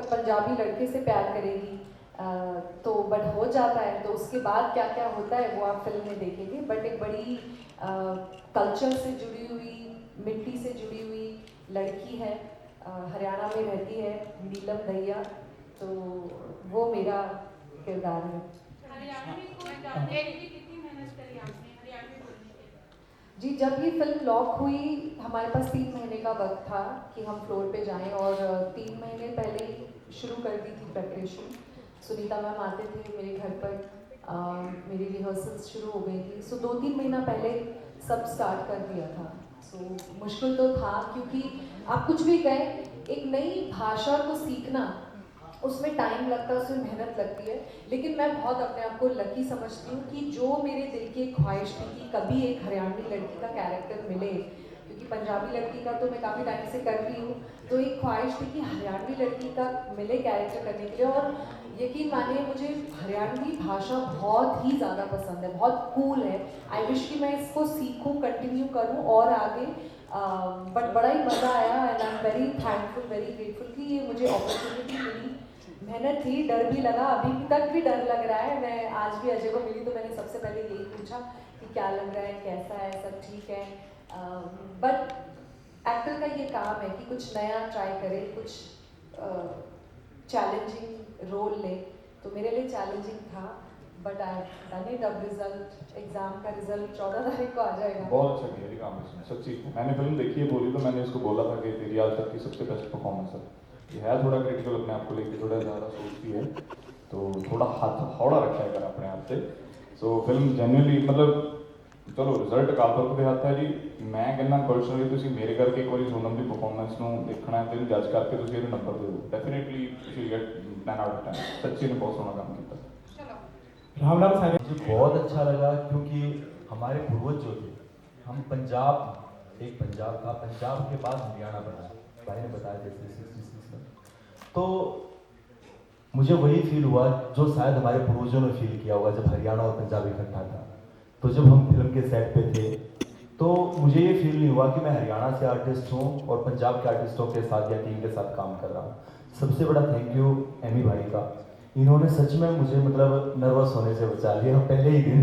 पंजाबी लड़के से प्यार करेगी, तो बट हो जाता है, तो उसके बाद क्या क्या होता है वो आप फिल्म में देखेंगे। बट एक बड़ी कल्चर से जुड़ी हुई, मिट्टी से जुड़ी हुई लड़की है, हरियाणा में रहती है, नीलम दहिया, तो वो मेरा किरदार है। हरियाणवी को जानने के लिए कितनी मेहनत करी आपने हरियाणवी बोलने के लिए? जी, जब ये फिल्म लॉक हुई हमारे पास 3 महीने का वक्त था कि हम फ्लोर पे जाएं, और 3 महीने पहले ही शुरू कर दी थी प्रेपरेशन। सुनीता मैम आते थे मेरे घर पर, मेरी रिहर्सल्स शुरू हो गई थी। सो 2-3 महीना पहले सब स्टार्ट कर दिया था। सो मुश्किल तो था, क्योंकि आप कुछ भी कहें, एक नई भाषा को सीखना उसमें टाइम लगता है, उसमें मेहनत लगती है। लेकिन मैं बहुत अपने आप को लकी समझती हूँ कि जो मेरे दिल की एक ख्वाहिश थी कि कभी एक हरियाणवी लड़की का कैरेक्टर मिले, क्योंकि पंजाबी लड़की का तो मैं काफ़ी टाइम से कर रही हूँ, तो एक ख्वाहिश थी कि हरियाणवी लड़की का मिले कैरेक्टर करने के लिए। और यकीन मानिए, मुझे हरियाणवी भाषा बहुत ही ज़्यादा पसंद है, बहुत कूल है। आई विश कि मैं इसको सीखूँ, कंटिन्यू करूँ और आगे। बट बड़ा ही मज़ा आया, and I am very thankful, very grateful कि ये मुझे अपॉर्चुनिटी मिली। मेहनत थी, डर भी लगा, अभी तक भी डर लग रहा है। मैं आज भी अजय को मिली तो मैंने सबसे पहले यही पूछा कि क्या लग रहा है, कैसा है, सब ठीक है। बट एक्टर का ये काम है कि कुछ नया ट्राई करे, कुछ चैलेंजिंग रोल ले। तो मेरे लिए चैलेंजिंग था, बट आई डन इट। अब रिजल्ट, एग्जाम का रिजल्ट 14 तारीख को आ जाएगा। बहुत अच्छा किया काम इसमें, सच्ची। मैंने फिल्म देखी है पूरी, तो मैंने इसको बोला था कि तेरी आज तक की सबसे बेस्ट परफॉर्मेंस है। ये है थोड़ा क्रिटिकल अपने आप को लेके, थोड़ा ज़्यादा सोचती है, तो थोड़ा हाथ हौड़ा रखा है कर अपने आप से। सो फिल्म जेन्युइनली मतलब चलो रिजल्ट कल तक के हत्थ है जी। मैं कहना पर्सनली तुम मेरे करके एक बार सोनम की परफॉर्मेंस को देखना है, तो जज करके तुम ये नंबर दो, definitely you get 10 out of 10। सच्ची ने बहुत सोना काम किया। राम राम सारे। मुझे बहुत अच्छा लगा क्योंकि हमारे पूर्वज जो थे, हम पंजाब, एक पंजाब था, पंजाब के बाद हरियाणा बना, भाई ने बताया जैसे 66 में, तो मुझे वही फील हुआ जो शायद हमारे पूर्वजों ने फील किया होगा जब हरियाणा और पंजाब इकट्ठा था। तो जब हम फिल्म के सेट पे थे तो मुझे ये फील नहीं हुआ कि मैं हरियाणा से आर्टिस्ट हूँ और पंजाब के आर्टिस्टों के साथ या टीम के साथ काम कर रहा हूँ। सबसे बड़ा थैंक यू एमी भाई का, इन्होंने सच में मुझे मतलब नर्वस होने से बचा लिया पहले ही दिन।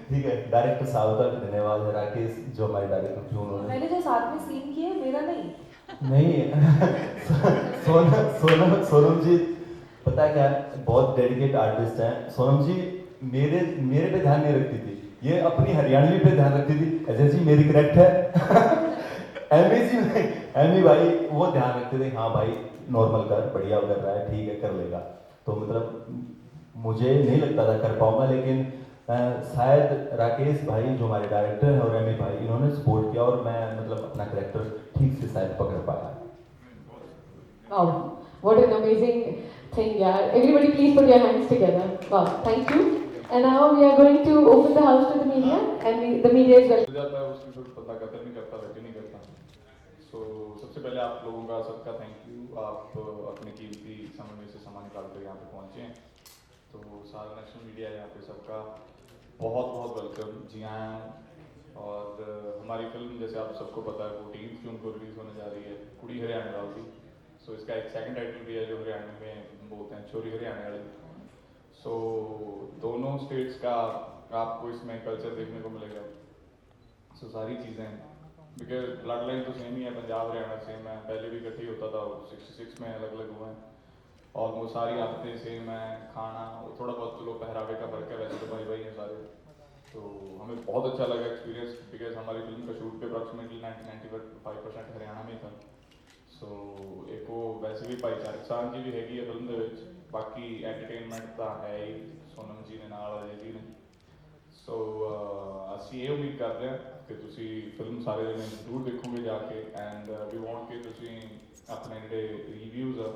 ठीक है, डायरेक्टर साहब का धन्यवाद है, राकेश जो हमारे डायरेक्टर थे, उन्होंने मैंने जो साथ में सीन किए मेरा नहीं सोनम जी पता है क्या, बहुत डेडिकेट आर्टिस्ट हैं सोनम जी। मेरे मेरे पे ध्यान नहीं रखती थी, ये अपनी हरियाणवी पे ध्यान रखती थी। अजय जी मेरी करेक्ट है। एमी भाई वो ध्यान रखते थे, हाँ भाई नॉर्मल कर, बढ़िया कर रहा है, ठीक है कर लेगा। तो मतलब मुझे नहीं लगता था कर पाऊंगा, लेकिन शायद राकेश भाई जो हमारे डायरेक्टर हैं और एमी भाई, इन्होंने सपोर्ट किया और मैं मतलब अपना कैरेक्टर ठीक से शायद पकड़ पाया। Wow, what an amazing thing, yeah. Everybody please put your hands together. Wow, thank you. And now we are going to open the house to the media, and the media is welcome. जाता है उसकी फिर पता कदर नहीं करता, वैसे नहीं करता। सो सबसे पहले आप लोगों का सबका थैंक यू, आप अपने कीमती समय में से समय निकाल कर यहाँ पे पहुँचे हैं। तो सारा नेशनल मीडिया यहाँ पे सबका बहुत बहुत वेलकम, जी आया हूँ। और हमारी फिल्म जैसे आप सबको पता है 14 जून को रिलीज होने जा रही है, कुड़ी हरियाणा वाली। सो इसका एक सेकंड टाइटल भी है जो हरियाणा में बोलते हैं छोरी हरियाणा वाली। सो दोनों स्टेट्स का आपको इसमें कल्चर देखने को मिलेगा। सो सारी चीज़ें, बिकॉज ब्लड लाइन तो सेम ही है, पंजाब हरियाणा सेम है, पहले भी इकट्ठे ही होता था, 66 में अलग अलग हुए हैं। ऑलमोस्ट सारी आदतें सेम है, खाना थोड़ा बहुत चलो पहरावे का फर्क है, वैसे तो भाई भाई हैं सारे। तो हमें बहुत अच्छा लगा एक्सपीरियंस, बिकॉज हमारी फिल्म का शूट पे अप्रॉक्सीमेटली 90-95% हरियाणा में था। सो एक वो वैसे भी भाईचारक साथ जी भी हैगी है फिल्म ਦੇ ਵਿੱਚ, बाकी एंटरटेनमेंट ਤਾਂ है ही सोनम जी ने नाल अजय जी ने। सो ਅਸੀਂ ਇਹ ਉਮੀਦ ਕਰਦੇ ਹਾਂ ਕਿ ਤੁਸੀਂ ਫਿਲਮ ਸਾਰੇ ਜਣੇ ਜ਼ਰੂਰ ਦੇਖੋਗੇ ਜਾ ਕੇ, ਐਂਡ ਵੀ ਵਾਂਟ ਕਿ ਤੁਸੀਂ ਆਪਣੇ ਜਿਹੜੇ ਰਿਵਿਊਜ਼ ਆ,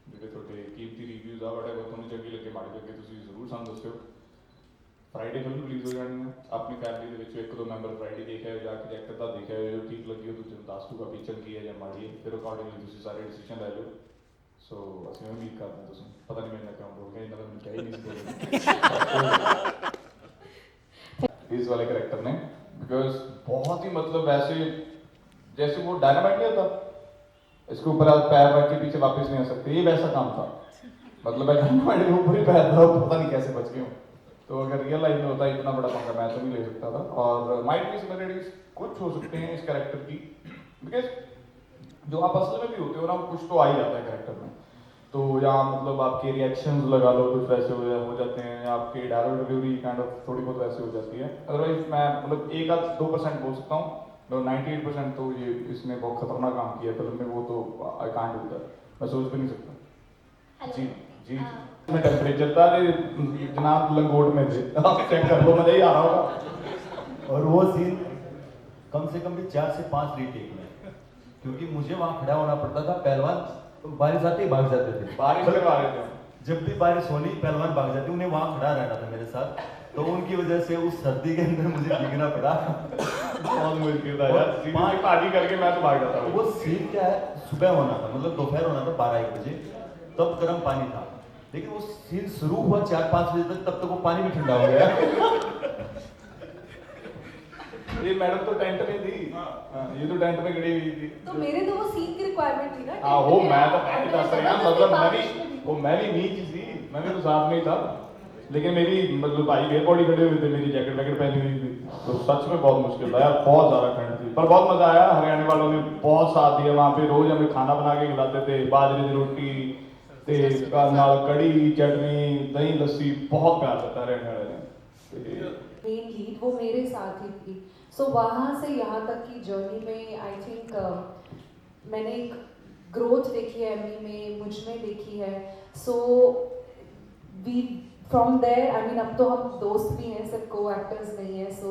ਜਿਹੜੇ ਤੁਹਾਡੇ ਕੀਮਤੀ ਰਿਵਿਊਜ਼ ਆ, ਵਟਐਵਰ ਤੁਹਾਨੂੰ ਚੰਗੀ ਲੱਗੇ ਮਾੜੀ ਲੱਗੇ, ਤੁਸੀਂ ਜ਼ਰੂਰ ਸਾਨੂੰ ਦੱਸਿਓ। फ्राइडे फिल्म रिलीज हो जानी है, अपनी फैमिली के 1-2 मैंबर फ्राइडे देखे जाके चेक करता देखा जो ठीक लगी हो दूसरे दस दूगा भी चंगी है या माड़ी है, फिर अकॉर्डिंगली तुम सारे डिसीजन ले लो। सो असं उम्मीद करते हैं तुम पता नहीं मैं क्यों बोल गया, इन्होंने मैंने क्या ही नहीं इस वाले कैरेक्टर ने, बिकॉज बहुत ही मतलब ऐसे जैसे वो डायनामाइट नहीं होता, इसके ऊपर आप पैर रख के पीछे वापस नहीं आ सकते, ये वैसा काम था। मतलब मैं के ऊपर ही पैर था, पता नहीं कैसे बच गए हूँ। तो अगर रियल लाइफ में होता इतना बड़ा पंगा मैं तो नहीं ले सकता था। और माइट भी सिमिलरिटीज कुछ हो सकते हैं इस कैरेक्टर की, बिकॉज जो आप असल में भी होते हो ना, कुछ तो आ ही जाता है कैरेक्टर में। तो यहाँ मतलब आपके रिएक्शंस लगा लो कुछ वैसे हो जाते हैं, आपके डायलॉग डिलीवरी काइंड ऑफ थोड़ी बहुत वैसे हो जाती है। अदरवाइज मैं मतलब 1-2% बोल सकता हूँ, 98% तो ये इसने बहुत खतरनाक काम किया फिल्म में, वो तो आई कांट डू दैट, मैं सोच भी नहीं सकता। जी जी मैं टेम्परेचर था जनाब लंगोट में थे, आप चेक कर लो, मजा ही आ रहा होगा। और वो सीन कम से कम भी 4 से 5 रीटेक में, क्योंकि मुझे वहाँ खड़ा होना पड़ता था। पहलवान बारिश आते ही भाग जाते थे, बारिश में आ रहे थे, जब भी बारिश होनी पहलवान भाग जाते, उन्हें वहाँ खड़ा रहना था मेरे साथ। तो उनकी वजह से उस सर्दी के अंदर मुझे भीगना पड़ा। बहुत मुश्किल था यार, सीधी पार्टी करके मैं तो भाग जाता हूँ। वो सीन क्या है, सुबह होना था, मतलब दोपहर होना था 12-1 बजे, तब गर्म पानी था। लेकिन वो सीन शुरू हुआ 4-5 बजे तक, तब तक वो पानी भी ठंडा हो गया। ये मैडम तो टेंट में थी, ये तो टेंट में खड़ी हुई थी। तो मेरे तो वो सीन की रिक्वायरमेंट थी ना। हाँ वो मैं तो दस रहा मतलब मैं भी नीच थी, मैं भी तो साथ में ही था। लेकिन मेरी मतलब भाई बेर बॉडी खड़े हुए थे, मेरी जैकेट वैकेट पहनी हुई थी, तो सच में बहुत मुश्किल था यार, बहुत ज़्यादा ठंड थी। पर बहुत मज़ा आया, हरियाणा वालों ने बहुत साथ दिया। वहाँ पे रोज़ हमें खाना बना के खिलाते थे, बाजरे की रोटी नाल कड़ी चटनी दही लस्सी, बहुत प्यार करता है हरियाणा वाले ने। मेन लीड वो मेरे साथ ही थी। सो वहाँ से यहाँ तक की जर्नी में आई थिंक मैंने एक ग्रोथ देखी है एमी में, मुझ में देखी है। So we from there I mean अब तो हम दोस्त भी हैं, सिर्फ को एक्टर्स नहीं है। So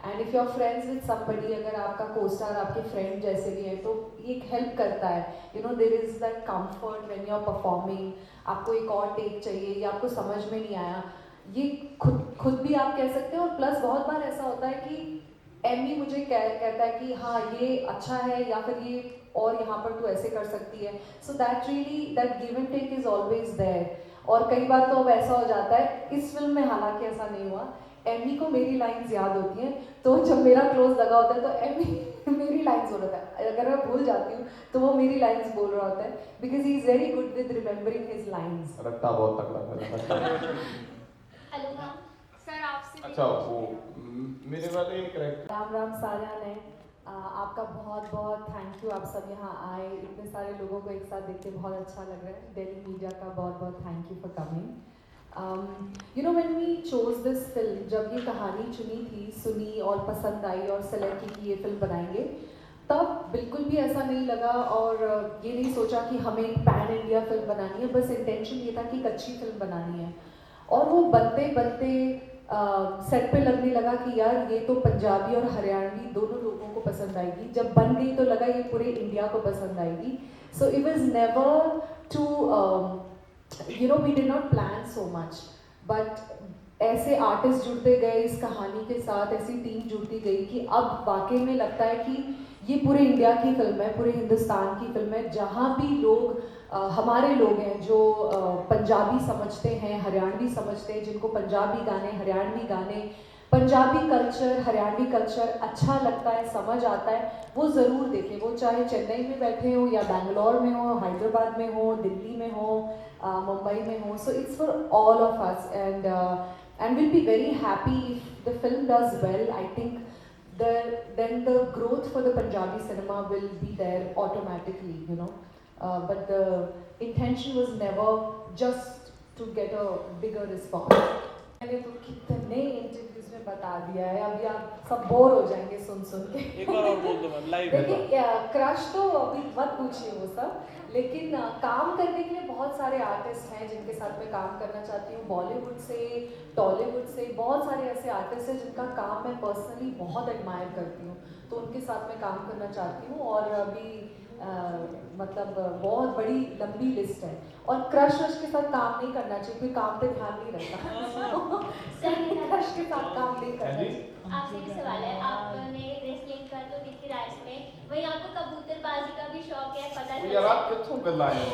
and if you are friends with somebody, अगर आपका को स्टार आपके फ्रेंड जैसे भी है तो ये हेल्प करता है। You know there is that comfort when you are performing, आपको एक और टेक चाहिए या आपको समझ में नहीं आया, ये खुद भी आप कह सकते हो। और प्लस बहुत बार ऐसा होता है कि एमी मुझे कहता है कि हाँ ये अच्छा है, या फिर ये और यहाँ पर तू ऐसे कर सकती है। So that really that give and take is always there. और कई बार तो अब ऐसा हो जाता है, इस फिल्म में हालांकि ऐसा नहीं हुआ, एमी को मेरी लाइंस याद होती हैं, तो जब मेरा क्लोज लगा होता है तो एमी मेरी लाइंस बोल रहा है, अगर मैं भूल जाती हूँ तो वो मेरी लाइंस बोल रहा होता है, because he is very good with remembering his lines. रट्टा बहुत तगड़ा था। हेलो मैम, सर आपसे अच्छा वो मेरे वाले कैरेक्टर राम राम सारिया ने आपका बहुत बहुत थैंक यू, आप सब यहाँ आए, इतने सारे लोगों को एक साथ देख के बहुत अच्छा लग रहा है। दिल्ली मीडिया का बहुत बहुत thank you for coming. You know when we chose this film, जब ये कहानी चुनी थी, सुनी और पसंद आई और सेलेक्ट की कि ये फिल्म बनाएंगे, तब बिल्कुल भी ऐसा नहीं लगा और ये नहीं सोचा कि हमें एक पैन इंडिया फिल्म बनानी है। बस इंटेंशन ये था कि एक अच्छी फिल्म बनानी है। और वो बनते बनते सेट पे लगने लगा कि यार ये तो पंजाबी और हरियाणवी दोनों लोगों को पसंद आएगी। जब बन गई तो लगा ये पूरे इंडिया को पसंद आएगी। So it was never to you know we did not plan so much, but ऐसे आर्टिस्ट जुड़ते गए इस कहानी के साथ, ऐसी टीम जुड़ती गई कि अब वाकई में लगता है कि ये पूरे इंडिया की फिल्म है, पूरे हिंदुस्तान की फिल्म है। जहाँ भी लोग हमारे लोग हैं जो पंजाबी समझते हैं, हरियाणवी समझते हैं, जिनको पंजाबी गाने, हरियाणवी गाने, पंजाबी कल्चर, हरियाणवी कल्चर अच्छा लगता है, समझ आता है, वो ज़रूर देखें। वो चाहे चेन्नई में बैठे हो या बैंगलोर में हो, हैदराबाद में हो, दिल्ली में हो, मुंबई में हो। So it's for all of us and will be very happy if the film does well. I think then the growth for the Punjabi cinema will be there automatically, you know. But the intention was never just to get a bigger response. मैंने तो कितने interviews में बता दिया है, अभी आप सब बोर हो जाएंगे सुन सुन के। एक बार और बोल दो मैम, लाइव है। देखिए क्रश तो अभी मत पूछिए वो सब, लेकिन काम करने के लिए बहुत सारे आर्टिस्ट हैं जिनके साथ मैं काम करना चाहती हूँ। बॉलीवुड से, टॉलीवुड से बहुत सारे ऐसे आर्टिस्ट हैं जिनका काम मैं पर्सनली बहुत एडमायर करती हूँ, तो उनके साथ मैं काम करना चाहती हूँ। और अभी मतलब बहुत बड़ी लंबी लिस्ट है। और क्रश के साथ काम नहीं करना चाहिए, कोई काम पे ध्यान नहीं रखता। क्रश के साथ काम नहीं करना चाहिए। आपसे भी सवाल है, आपने रेसलिंग का तो देखी राइस में, वहीं आपको कबूतरबाजी का भी शौक है, पता यार चला। आप कितों गल्ला है।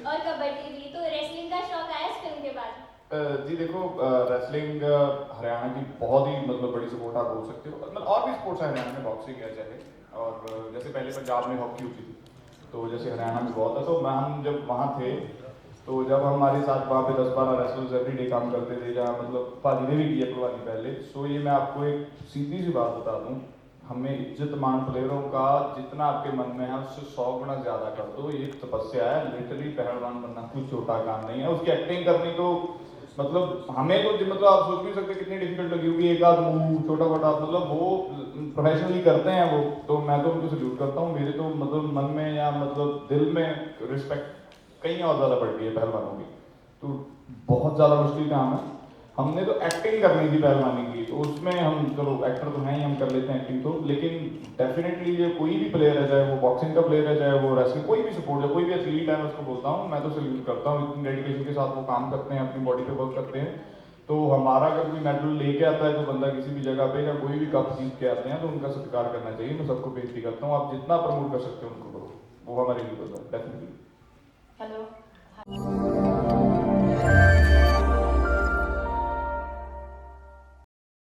और कबड्डी भी, तो रेसलिंग का शौक आया इस फिल्म के बाद? जी देखो, रेसलिंग हरियाणा की बहुत ही मतलब बड़ी सपोर्ट आप बोल सकते हो। मतलब और भी स्पोर्ट्स है हरियाणा में, बॉक्सिंग है चाहे, और जैसे पहले पंजाब में हॉकी होती थी, तो जैसे हरियाणा में बहुत है। तो हम जब वहाँ थे, तो जब हमारे साथ वहाँ पे 10-12 रेसलर्स एवरी डे काम करते थे, जहाँ मतलब पाजी ने भी किया पलवानी पहले। सो ये मैं आपको एक सीधी सी बात बता दूँ, हमें इज्जत मान प्लेयरों का जितना आपके मन में है उससे 100 गुना ज़्यादा कर दो। ये तपस्या है, लिटरली पहलवान बनना कुछ छोटा काम नहीं है। उसकी एक्टिंग करनी तो मतलब हमें तो मतलब आप सोच भी सकते कितनी डिफिकल्ट लगी होगी, एक आध मूव छोटा मोटा, मतलब वो प्रोफेशनली करते हैं वो। तो मैं तो उनको सल्यूट करता हूँ। मेरे तो मतलब मन में या मतलब दिल में रिस्पेक्ट कहीं और ज़्यादा बढ़ गई है पहलवानों की। तो बहुत ज़्यादा मुश्किल काम है। हमने तो एक्टिंग करनी थी पहलवानी की, तो उसमें हम चलो एक्टर तो हैं ही, हम कर लेते हैं एक्टिंग तो। लेकिन डेफिनेटली ये कोई भी प्लेयर है, चाहे वो बॉक्सिंग का प्लेयर है, चाहे वो रेसलिंग, कोई भी सपोर्ट है, कोई भी एथलीट है, मैं उसको बोलता हूँ, मैं तो सल्यूट करता हूँ। इतनी डेडिकेशन के साथ वो काम करते हैं, अपनी बॉडी पे वर्क करते हैं। तो हमारा अगर कोई मेडल लेके आता है तो बंदा किसी भी जगह पे, या कोई भी कप जीत के आते हैं, तो उनका सत्कार करना चाहिए। मैं सबको बेनती करता हूँ, आप जितना प्रमोट कर सकते हो उनको करो, वो हमारे लिए होता है डेफिनेटली।